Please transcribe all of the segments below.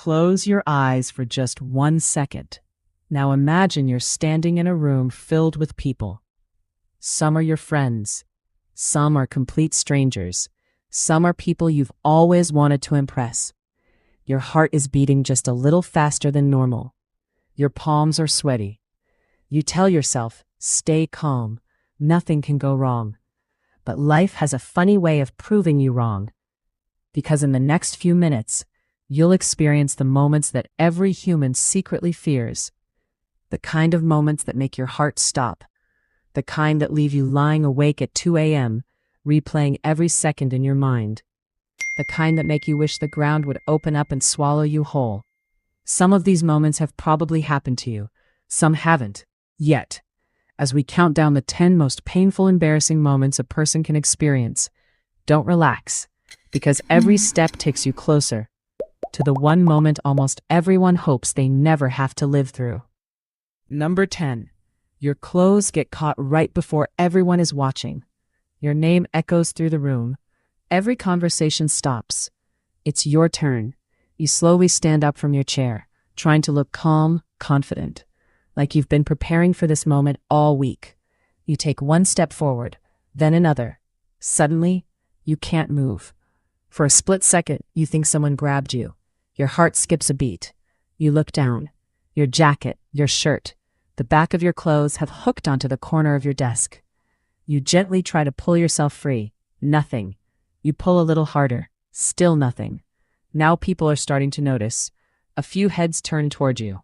Close your eyes for just 1 second. Now imagine you're standing in a room filled with people. Some are your friends. Some are complete strangers. Some are people you've always wanted to impress. Your heart is beating just a little faster than normal. Your palms are sweaty. You tell yourself, stay calm. Nothing can go wrong. But life has a funny way of proving you wrong. Because in the next few minutes, you'll experience the moments that every human secretly fears. The kind of moments that make your heart stop. The kind that leave you lying awake at 2 a.m., replaying every second in your mind. The kind that make you wish the ground would open up and swallow you whole. Some of these moments have probably happened to you. Some haven't, yet. As we count down the 10 most painful, embarrassing moments a person can experience, don't relax, because every step takes you closer to the one moment almost everyone hopes they never have to live through. Number 10. Your clothes get caught right before everyone is watching. Your name echoes through the room. Every conversation stops. It's your turn. You slowly stand up from your chair, trying to look calm, confident, like you've been preparing for this moment all week. You take one step forward, then another. Suddenly, you can't move. For a split second, you think someone grabbed you. Your heart skips a beat. You look down. Your jacket, your shirt, the back of your clothes have hooked onto the corner of your desk. You gently try to pull yourself free. Nothing. You pull a little harder. Still nothing. Now people are starting to notice. A few heads turn toward you.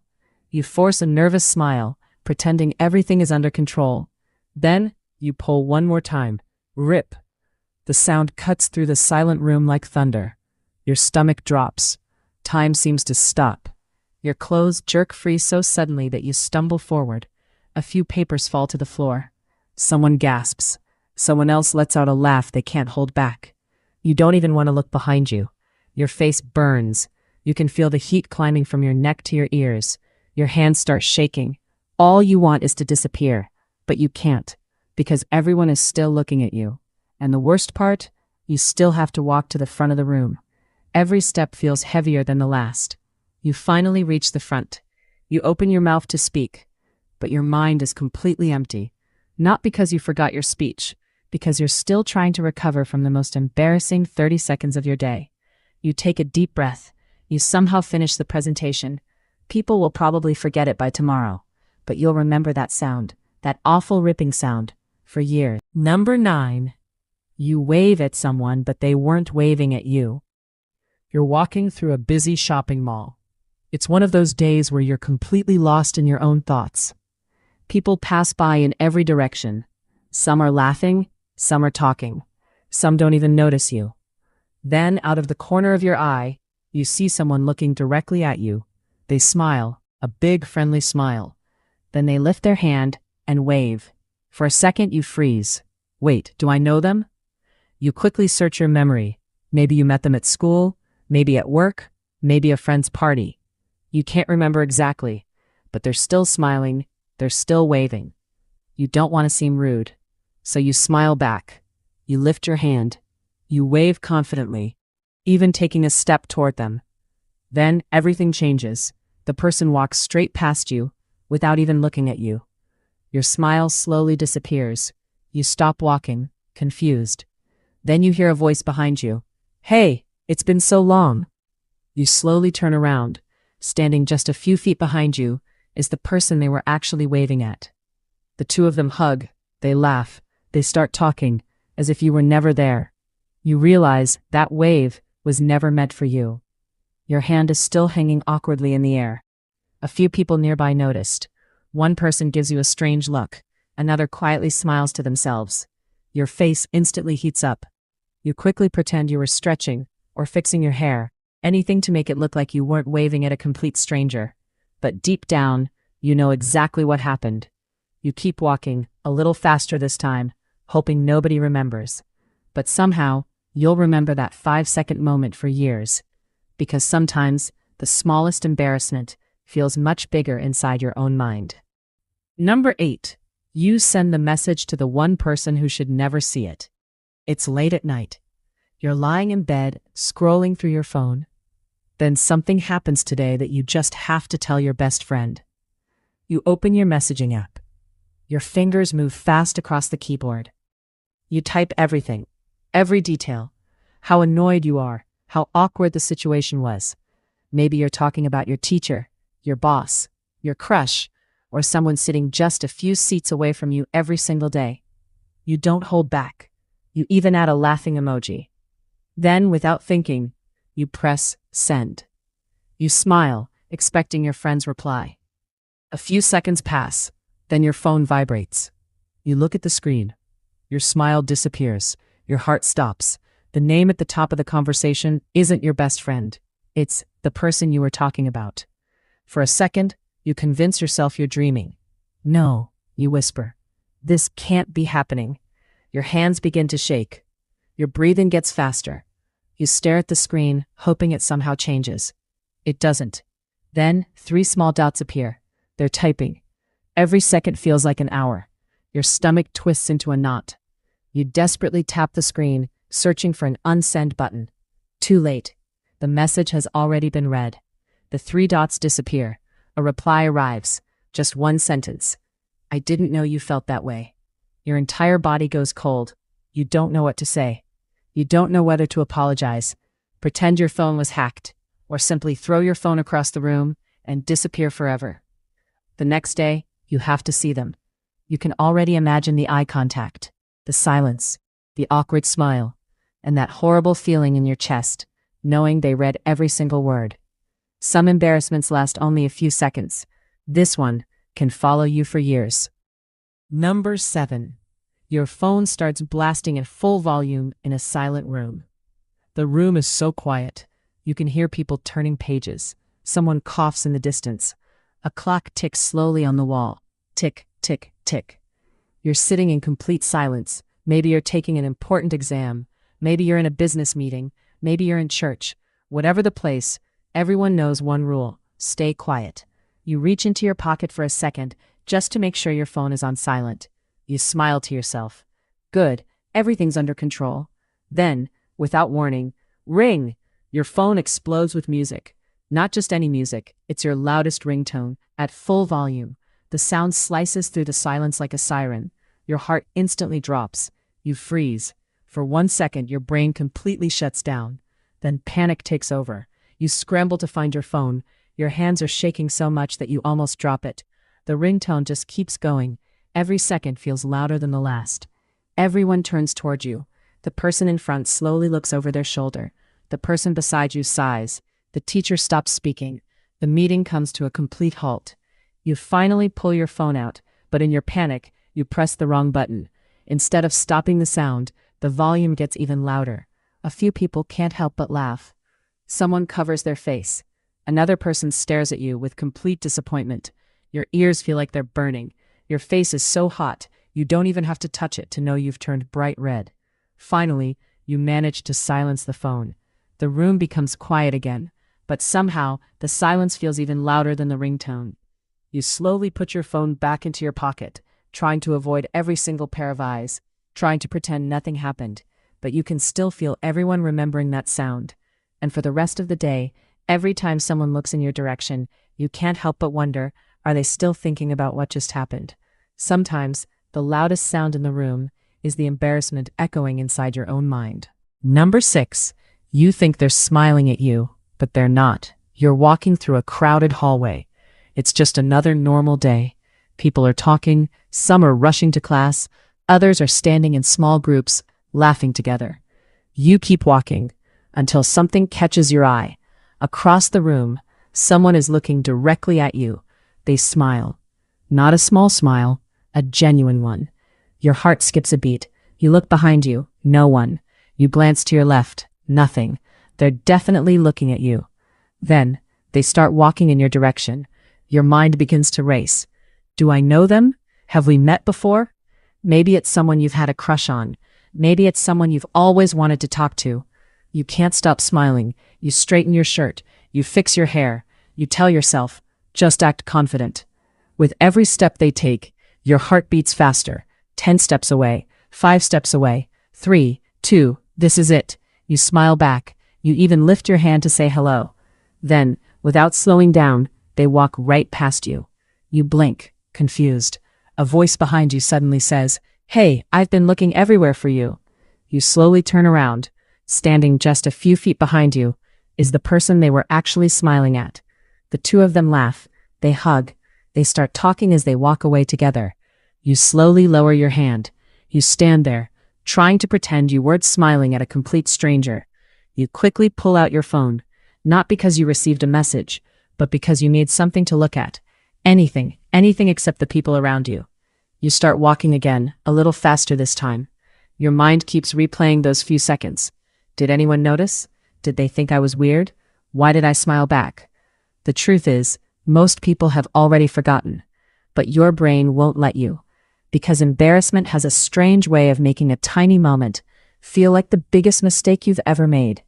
You force a nervous smile, pretending everything is under control. Then, you pull one more time. Rip. The sound cuts through the silent room like thunder. Your stomach drops. Time seems to stop. Your clothes jerk free so suddenly that you stumble forward. A few papers fall to the floor. Someone gasps. Someone else lets out a laugh they can't hold back. You don't even want to look behind you. Your face burns. You can feel the heat climbing from your neck to your ears. Your hands start shaking. All you want is to disappear, but you can't, because everyone is still looking at you. And the worst part, you still have to walk to the front of the room. Every step feels heavier than the last. You finally reach the front. You open your mouth to speak, but your mind is completely empty. Not because you forgot your speech, because you're still trying to recover from the most embarrassing 30 seconds of your day. You take a deep breath. You somehow finish the presentation. People will probably forget it by tomorrow, but you'll remember that sound, that awful ripping sound, for years. Number 9. You wave at someone, but they weren't waving at you. You're walking through a busy shopping mall. It's one of those days where you're completely lost in your own thoughts. People pass by in every direction. Some are laughing, some are talking. Some don't even notice you. Then, out of the corner of your eye, you see someone looking directly at you. They smile, a big, friendly smile. Then they lift their hand and wave. For a second, you freeze. Wait, do I know them? You quickly search your memory. Maybe you met them at school, maybe at work, maybe a friend's party. You can't remember exactly, but they're still smiling, they're still waving. You don't want to seem rude, so you smile back. You lift your hand. You wave confidently, even taking a step toward them. Then everything changes. The person walks straight past you, without even looking at you. Your smile slowly disappears. You stop walking, confused. Then you hear a voice behind you. Hey, it's been so long. You slowly turn around. Standing just a few feet behind you is the person they were actually waving at. The two of them hug, they laugh, they start talking, as if you were never there. You realize that wave was never meant for you. Your hand is still hanging awkwardly in the air. A few people nearby noticed. One person gives you a strange look. Another quietly smiles to themselves. Your face instantly heats up. You quickly pretend you were stretching or fixing your hair. Anything to make it look like you weren't waving at a complete stranger. But deep down, you know exactly what happened. You keep walking, a little faster this time, hoping nobody remembers. But somehow, you'll remember that 5-second moment for years. Because sometimes, the smallest embarrassment feels much bigger inside your own mind. Number 8. You send the message to the one person who should never see it. It's late at night. You're lying in bed, scrolling through your phone. Then something happens today that you just have to tell your best friend. You open your messaging app. Your fingers move fast across the keyboard. You type everything, every detail, how annoyed you are, how awkward the situation was. Maybe you're talking about your teacher, your boss, your crush, or someone sitting just a few seats away from you every single day. You don't hold back. You even add a laughing emoji. Then, without thinking, you press send. You smile, expecting your friend's reply. A few seconds pass, then your phone vibrates. You look at the screen. Your smile disappears. Your heart stops. The name at the top of the conversation isn't your best friend. It's the person you were talking about. For a second, you convince yourself you're dreaming. No, you whisper. This can't be happening. Your hands begin to shake. Your breathing gets faster. You stare at the screen, hoping it somehow changes. It doesn't. Then, 3 small dots appear. They're typing. Every second feels like an hour. Your stomach twists into a knot. You desperately tap the screen, searching for an unsend button. Too late. The message has already been read. The 3 dots disappear. A reply arrives. Just one sentence. I didn't know you felt that way. Your entire body goes cold. You don't know what to say. You don't know whether to apologize, pretend your phone was hacked, or simply throw your phone across the room and disappear forever. The next day, you have to see them. You can already imagine the eye contact, the silence, the awkward smile, and that horrible feeling in your chest, knowing they read every single word. Some embarrassments last only a few seconds. This one can follow you for years. Number 7. Your phone starts blasting at full volume in a silent room. The room is so quiet. You can hear people turning pages. Someone coughs in the distance. A clock ticks slowly on the wall. Tick, tick, tick. You're sitting in complete silence. Maybe you're taking an important exam. Maybe you're in a business meeting. Maybe you're in church. Whatever the place, everyone knows one rule: stay quiet. You reach into your pocket for a second just to make sure your phone is on silent. You smile to yourself. Good, everything's under control. Then, without warning, ring! Your phone explodes with music. Not just any music, it's your loudest ringtone, at full volume. The sound slices through the silence like a siren. Your heart instantly drops. You freeze. For 1 second, your brain completely shuts down. Then panic takes over. You scramble to find your phone. Your hands are shaking so much that you almost drop it. The ringtone just keeps going. Every second feels louder than the last. Everyone turns toward you. The person in front slowly looks over their shoulder. The person beside you sighs. The teacher stops speaking. The meeting comes to a complete halt. You finally pull your phone out, but in your panic, you press the wrong button. Instead of stopping the sound, the volume gets even louder. A few people can't help but laugh. Someone covers their face. Another person stares at you with complete disappointment. Your ears feel like they're burning. Your face is so hot, you don't even have to touch it to know you've turned bright red. Finally, you manage to silence the phone. The room becomes quiet again, but somehow the silence feels even louder than the ringtone. You slowly put your phone back into your pocket, trying to avoid every single pair of eyes, trying to pretend nothing happened, but you can still feel everyone remembering that sound. And for the rest of the day, every time someone looks in your direction, you can't help but wonder, are they still thinking about what just happened? Sometimes, the loudest sound in the room is the embarrassment echoing inside your own mind. Number 6. You think they're smiling at you, but they're not. You're walking through a crowded hallway. It's just another normal day. People are talking, some are rushing to class, others are standing in small groups, laughing together. You keep walking until something catches your eye. Across the room, someone is looking directly at you. They smile. Not a small smile, a genuine one. Your heart skips a beat. You look behind you, no one. You glance to your left, nothing. They're definitely looking at you. Then, they start walking in your direction. Your mind begins to race. Do I know them? Have we met before? Maybe it's someone you've had a crush on. Maybe it's someone you've always wanted to talk to. You can't stop smiling. You straighten your shirt. You fix your hair. You tell yourself, just act confident. With every step they take, your heart beats faster. 10 steps away, 5 steps away, 3, 2, this is it. You smile back. You even lift your hand to say hello. Then, without slowing down, they walk right past you. You blink, confused. A voice behind you suddenly says, "Hey, I've been looking everywhere for you." You slowly turn around. Standing just a few feet behind you is the person they were actually smiling at. The two of them laugh. They hug. They start talking as they walk away together. You slowly lower your hand. You stand there, trying to pretend you weren't smiling at a complete stranger. You quickly pull out your phone, not because you received a message, but because you need something to look at. Anything except the people around you. You start walking again, a little faster this time. Your mind keeps replaying those few seconds. Did anyone notice? Did they think I was weird? Why did I smile back? The truth is, most people have already forgotten. But your brain won't let you. Because embarrassment has a strange way of making a tiny moment feel like the biggest mistake you've ever made.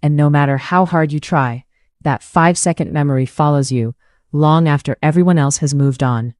And no matter how hard you try, that 5-second memory follows you long after everyone else has moved on.